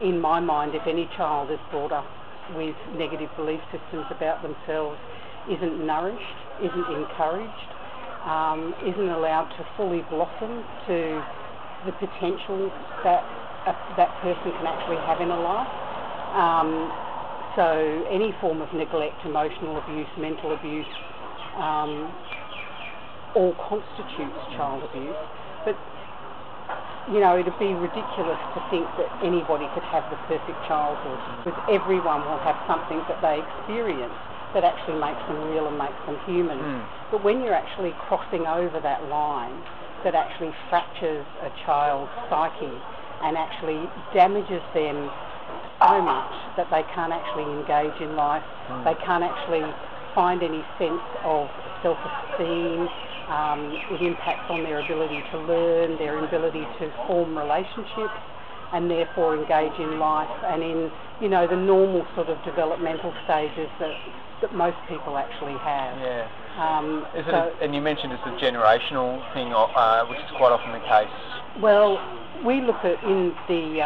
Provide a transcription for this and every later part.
in my mind, if any child is brought up with negative belief systems about themselves, isn't nourished, isn't encouraged, isn't allowed to fully blossom to the potential that that person can actually have in a life. So any form of neglect, emotional abuse, mental abuse, all constitutes child abuse. But, you know, it'd be ridiculous to think that anybody could have the perfect childhood, because everyone will have something that they experience that actually makes them real and makes them human. But when you're actually crossing over that line that actually fractures a child's psyche and actually damages them so much that they can't actually engage in life, they can't actually find any sense of self-esteem, it impacts on their ability to learn, their ability to form relationships, and therefore engage in life and in, you know, the normal sort of developmental stages that most people actually have. Yeah. And you mentioned it's a generational thing, which is quite often the case. Well, we look at, in the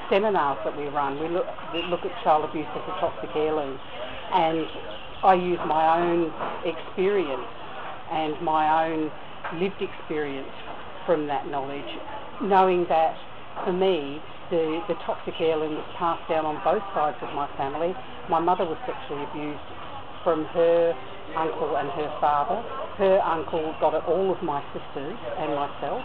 seminars that we run, we look at child abuse as a toxic heirloom, and I use my own experience and my own lived experience from that knowledge, knowing that for me the toxic heirloom was passed down on both sides of my family. My mother was sexually abused from her uncle and her father. Her uncle got at all of my sisters and myself.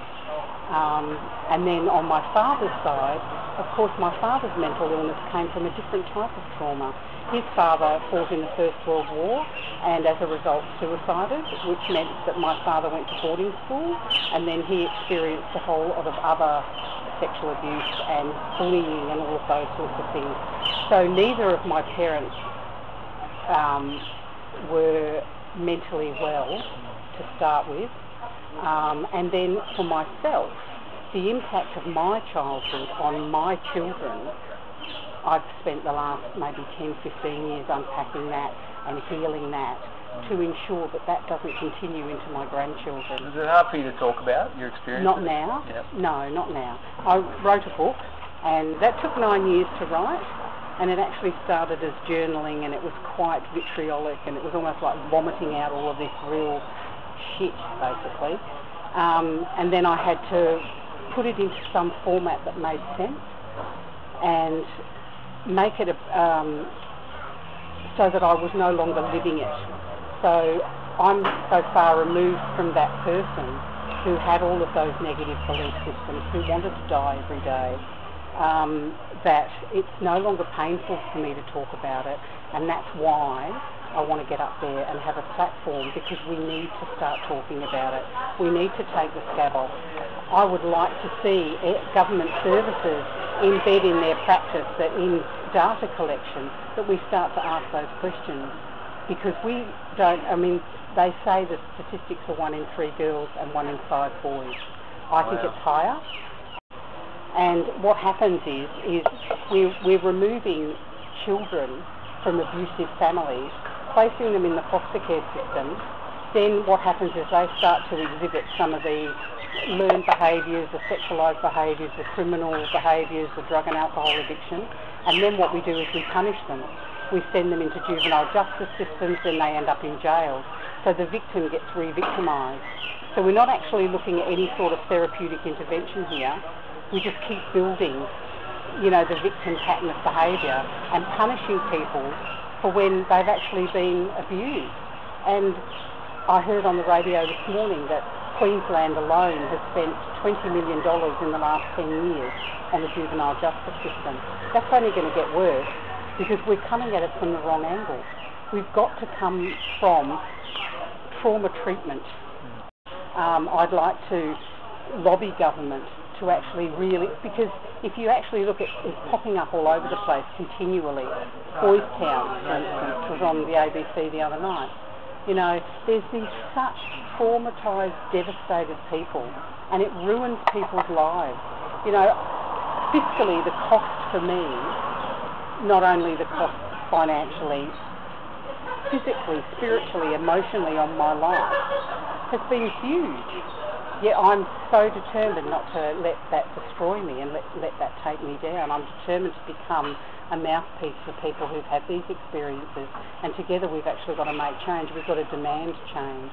And then on my father's side, of course, my father's mental illness came from a different type of trauma. His father fought in the First World War and as a result suicided, which meant that my father went to boarding school, and then he experienced a whole lot of other sexual abuse and bullying and all of those sorts of things. So neither of my parents were mentally well to start with. And then for myself, the impact of my childhood on my children, I've spent the last maybe 10, 15 years unpacking that and healing that to ensure that that doesn't continue into my grandchildren. Is it hard for you to talk about your experience? Not now. Yep. No, not now. I wrote a book, and that took 9 years to write, and it actually started as journaling, and it was quite vitriolic, and it was almost like vomiting out all of this real shit, basically. And then I had to put it into some format that made sense and make it so that I was no longer living it. So I'm so far removed from that person who had all of those negative belief systems, who wanted to die every day, that it's no longer painful for me to talk about it, and that's why I want to get up there and have a platform, because we need to start talking about it. We need to take the scab off. I would like to see government services embed in their practice that in data collection that we start to ask those questions, because we don't, I mean, they say the statistics are 1 in 3 girls and 1 in 5 boys. I think it's higher. And what happens is we're removing children from abusive families, placing them in the foster care system. Then what happens is they start to exhibit some of the learned behaviours, the sexualised behaviours, the criminal behaviours, the drug and alcohol addiction. And then what we do is we punish them. We send them into juvenile justice systems, then they end up in jail. So the victim gets re-victimised. So we're not actually looking at any sort of therapeutic intervention here. We just keep building, you know, the victim pattern of behaviour and punishing people for when they've actually been abused. And I heard on the radio this morning that Queensland alone has spent $20 million in the last 10 years on the juvenile justice system. That's only going to get worse because we're coming at it from the wrong angle. We've got to come from trauma treatment. I'd like to lobby government to actually really, because if you actually look at it's popping up all over the place continually. Boys Town, for instance, was on the ABC the other night. You know, there's these such traumatised, devastated people, and it ruins people's lives. You know, fiscally, the cost for me, not only the cost financially, physically, spiritually, emotionally on my life, has been huge. Yeah, I'm so determined not to let that destroy me and let that take me down. I'm determined to become a mouthpiece for people who've had these experiences, and together we've actually got to make change. We've got to demand change.